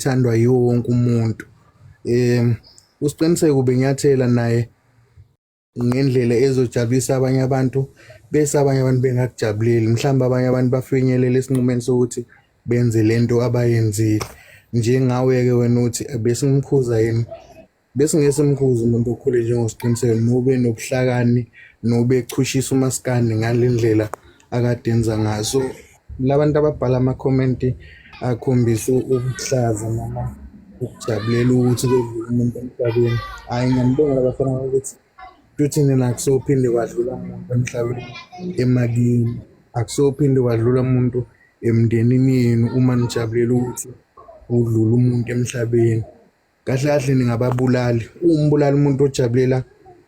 ethandwa yiwo wonke umuntu. Usiqiniseko benyathela naye ngendlela ezojabulisa abanye abantu bese abanye abantu bengakujabuleli, mhlawumbe abanye abantu bafinyelela esinqumeni sokuthi benze lento abayenzile. Njengawe-ke wena uthi besingimkhuza yini, besingesimkhuza umuntu okhule njengosiqiniseko nobe nobuhlakani nobe echushisa umaskandi ngale ndlela akade enza ngaso. Labantu ababhala amakhomenti akhombisa ukuhlaza noma ukujabulela ukuthi kwedlula umuntu emhlabeni, hhayi ngiyanibongela bafana ukuthi futhi nina akusophinde kwadlula umuntu emhlabeni emakini, akusophinde kwadlula umuntu emndenini yenu uma nijabulela ukuthi udlula umuntu emhlabeni. Kahle kahle ningababulali, umbulala umuntu ojabulela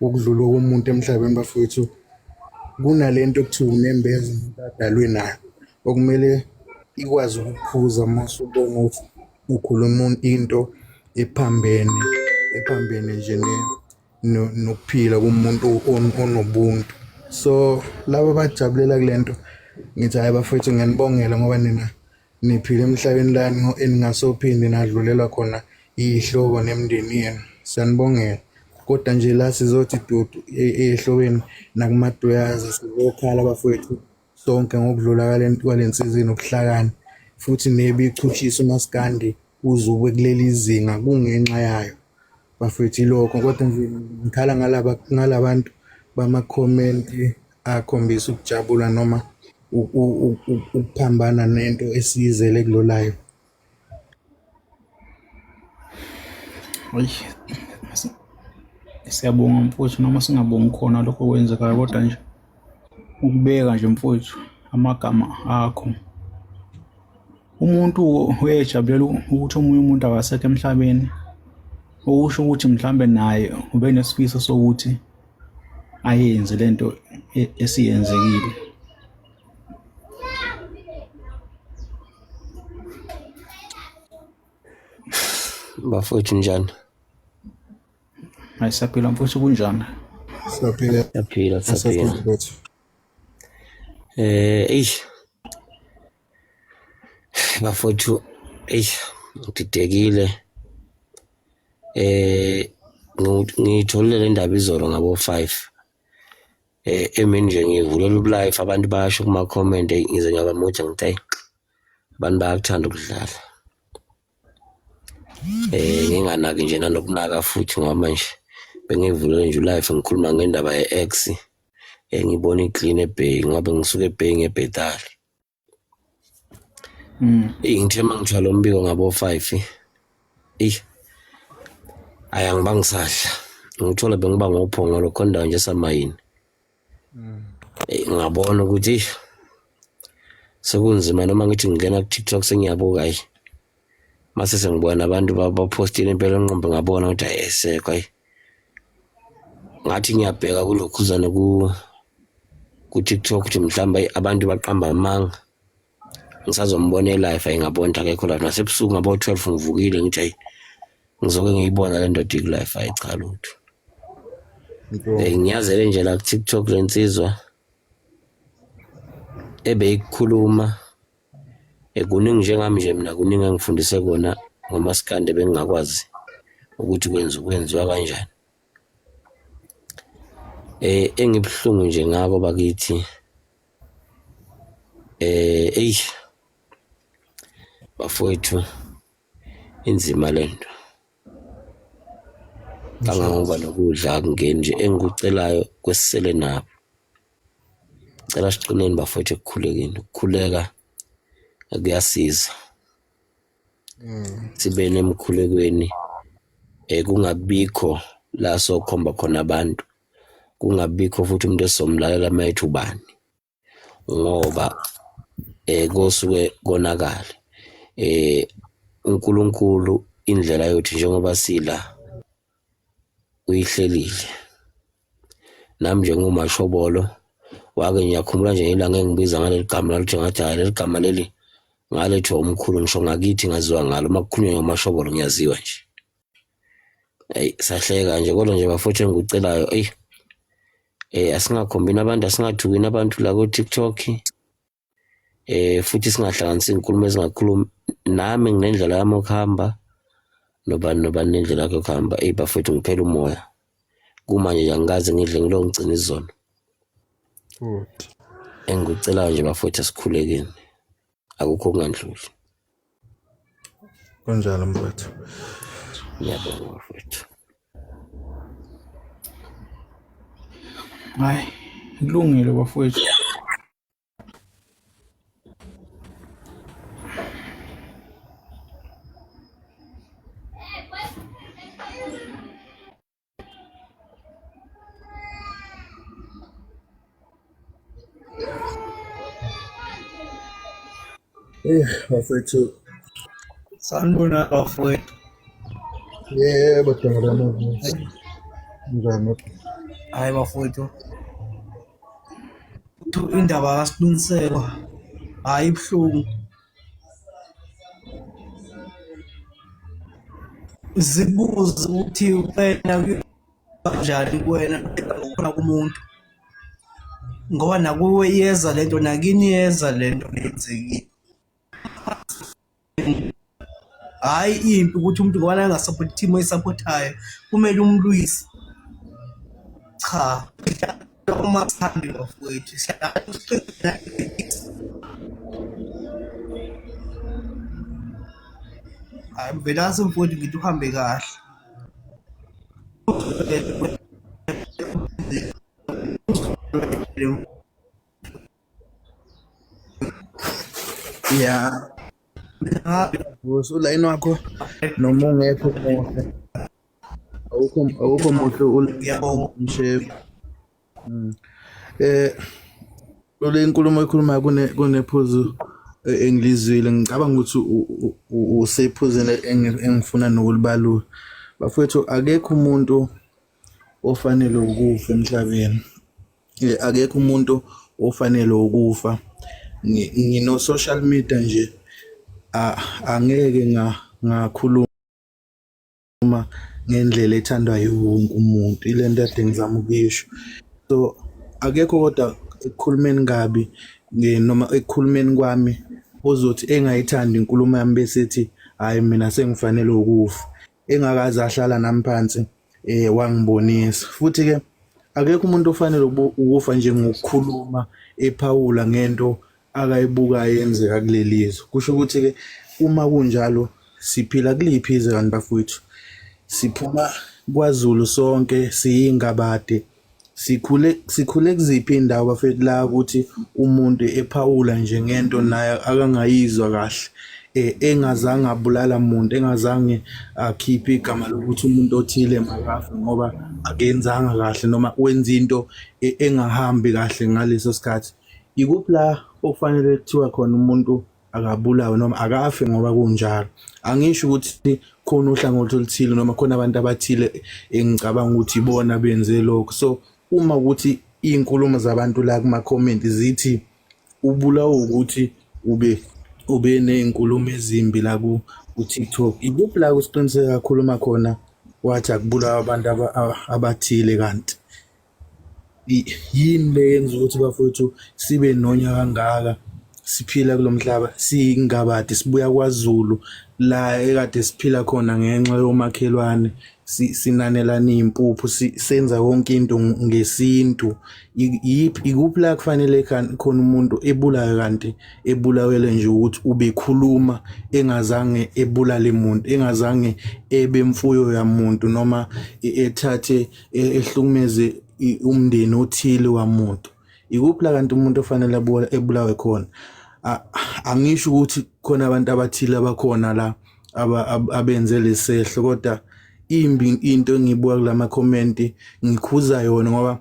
ukudlula komuntu emhlabeni bafowethu. Kunalento ekuthiwa unembeza umuntu adalwe nayo okumele ikwazi ukukuphuza uma usubona ukuthi ukhuluma into ephambene nje nokuphila kumuntu onobuntu. So laba abajabulela kulento ngithi hayi bafowethu ngiyanibongela ngoba nina niphila emhlabeni la eningasophinde nadlulela khona iy'hlobo nemindeni yenu, siyanibongela. Kodwa nje la sizothi dudu ey'hlobeni nakumadoyazi sizokhala bafowethu sonke ngokudlula kwale nsizini nobuhlakani futhi nebichushisa umaskandi uzube kuleli zinga kungenxa yayo bafowethu ilokho. Kodwa nje ngikhala ngalabantu bamakhomenti akhombisa ukujabula noma ukuphambana nento esiyizele kulo live. Siyabonga mfowethu, noma singabongi khona lokho kwenzekayo, kodwa nje ukubeka nje mfowethu amagama akho. Umuntu uyajabulela ukuthi omunye umuntu akasekho emhlabeni, okusho ukuthi mhlambe naye ube nesifiso sokuthi ayenze lento esiyenzekile. Bafowethu njani? Hayi siyaphila mfowethu, kunjani? Siyaphila. Bafowethu ngididekile. Ngitholile le ndaba izolo ngabo-5. Emini nje ngivulela ubulive abantu basho kuma-comment ngize ngabamoja ngithi hayi abantu bayakuthanda ukudlala. Nginganaki nje nanokunaka futhi ngoba manje bengivulele nje ulive ngikhuluma ngendaba ye-X. Ngibona i-clean eBay ngabe ngisuke eBay ngebhetali. Ngithe mangithwala umbiko ngabo-5 ayangibangisahla ngithola bengiba ngophongo lokho ndawo nje samayini. Ngabona ukuthi sekunzima noma ngithi ngingena ku-TikTok sengiyabuka mase sengibona abantu bapostile impela enqombe ngabona ukuthi ayesekho ngathi ngiyabheka kulokhuzana ku-TikTok ukuthi mhlawumbe abantu baqamba amanga ngisazombona live ngabona akekho la nasebusuku ngabo-12 ngivukile ngithi hayi ngizoke ngiyibona le ndoda live cha lutho. Ngiyazele nje la ku-TikTok lensizwa ebeyikhuluma kuningi njengami nje mina kuningi engifundise kona ngomaskande bengingakwazi ukuthi kwenziwa kanjani. Engibhlungu nje ngako bakithi bafowethu inzima lento kangangoba nokudla akungeni nje engikucelayo kwesisele nabo. Cela siqineni bafowethu ekukhulekeni, ukukhuleka kuyasiza. Sibe nemkhulekweni kungabikho la sokhomba khona abantu, kungabikho futhi umuntu esomlalela mayithi ubani ngoba kosuke konakala. uNkulunkulu indlela yethu njengoba sila uyihlelile. Nami njengomashobolo wake ngiyakhumbula nje ilanga engibiza ngaleli gama lathi ngathi leli gama leli ngaletho umkhulu ngisho ngakithi ngaziwa ngalo makukhulunywa ngomashobolo ngiyaziwa nje. Sahleka nje kodwa nje bafowethu engikucelayo asingakhombini abantu asingathukini abantu la ku TikTok futhi singahlanganisi inkulumo ezingakhulumi. Nami nginendlela yami okuhamba nobani nendlela yakhe yokuhamba. Eyi bafowethu ngiphela umoya. Kumanje nje angikaze ngidle ngilo ngigcina izolo. Engikucelayo nje bafowethu asikhulekeni. Akukho okungandluli. Kanjalo mfowethu. Ngiyabonga bafowethu. Hayi, kulungile bafowethu. Bafowethu. Sanibona bafowethu. Yebo Dangala. Njani? Hayi bafowethu. Indaba kaSilungiselwa hayi ibuhlungu. Zibuze ukuthi wena kanjani kuwena khona kumuntu. Ngoba nakuwe iyeza lento nakini iyeza lento lenzekile. Hayi impi ukuthi umuntu ngoba angasupport team oyisupportayo kumele umlwise. Cha, uma sihambile bafowethu hayi vele asimfowethu ngithi uhambe kahle. Yeah. Usulayini wakho noma ungekho muhle. Awukho muhle Ngiyabonga. umshefu. Lo inkulumo ekhuluma kunephuzu engilizwile ngicabanga ukuthi usephuzene engifuna nokulibalula. Bafowethu akekho umuntu ofanele ukufa emhlabeni. Akekho umuntu ofanele ukufa. Ngino social media nje angeke ngakhuluma ngendlela ethandwa yonke umuntu ilento ade ngizama ukuyisho. So akekho kodwa ekukhulumeni kabi noma ekukhulumeni kwami ozothi engayithandi inkulumo yami bese ethi hayi mina sengifanele ukufa engakaze ahlala nami phansi wangibonisa. Futhi ke akekho umuntu ofanele ukufa nje ngokukhuluma ephawula ngento akayibuka yenzeka kulelizwe. Kusho ukuthi ke uma kunjalo siphila kuliphi izwe kanti bafowethu. Siphuma kwaZulu sonke siyingabade. Sikhule kuziphi indawo bafethu la ukuthi umuntu ephawula nje ngento naye akangayizwa kahle engazange abulala umuntu engazange akhiphe igama lokuthi umuntu othile makafa ngoba akenzanga kahle noma wenza into engahambi kahle ngaleso sikhathi. Ikuphi la okufanele kuthiwa khona umuntu akabulawe noma akafe ngoba kunjalo. Angisho ukuthi khona uhlangothi oluthile noma khona abantu abathile engicabanga ukuthi ibona benze lokho. So uma ukuthi izinkulumo zabantu la kuma comment zithi ubulawa ukuthi ube nezinkulumo ezimbi la ku TikTok. Ikuphi la kusiqiniseka kakhuluma khona wathi akubulawa abantu abathile kanti yini leyenza ukuthi bafowethu sibe nonya kangaka siphila kulomhlaba singabade sibuya kwaZulu la ekade siphila khona ngenxa yomakhelwane sinanelana impuphu senza konke into ngesintu. Ikuphi la kufanele khona umuntu ebulawe kanti ebulawele nje ukuthi ubekhuluma engazange ebulale umuntu engazange ebe mfuyo yamuntu noma ethathe ehlukumeze umndeni othile wamuntu. Ikuphi la kanti umuntu ofanele ebulawe khona. Angisho ukuthi khona abantu abathile abakhona la abenze lesehlo kodwa imbi into engiyibuka kulama comment ngikhuza yona ngoba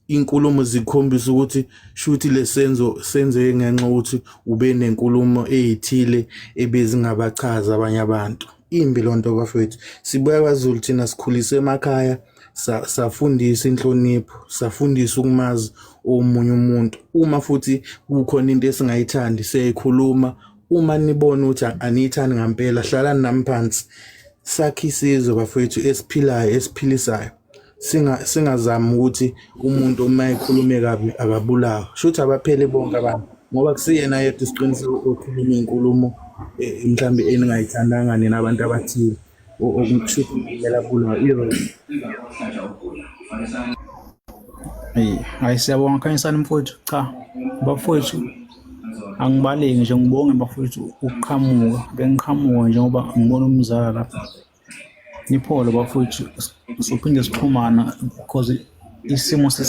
inkulumo zikhombisa ukuthi shuthi lesenzo senzeke ngenxa ukuthi ube nenkulumo ezithile ebezingabachaza abanye abantu. Imbi lonto bafethu. Sibuya kwaZulu thina sikhulise emakhaya safundisa inhlonipho safundisa ukumazi omunye umuntu. Uma futhi kukhona into esingayithandi siyayikhuluma. Uma nibona ukuthi aniyithandi ngempela hlalani nami phansi sakhe isizwe bafethu esiphilayo esiphilisayo. Singazama ukuthi umuntu uma ekhulume kabi akabulawa. Shuthi abaphele bonke abantu ngoba kusiyena yedwa isiqiniseko okhuluma inkulumo mhlambe eningayithandanga nina abantu abathile. okusho kumela bulawa Hayi siyabonga Khanyisani mfowethu. Cha, bafowethu angibaleki nje, ngibonge bafowethu ukuqhamuka. Bengiqhamuka njengoba ngibona umzala lapha. Niphole bafowethu, sophinde sixhumana because isimo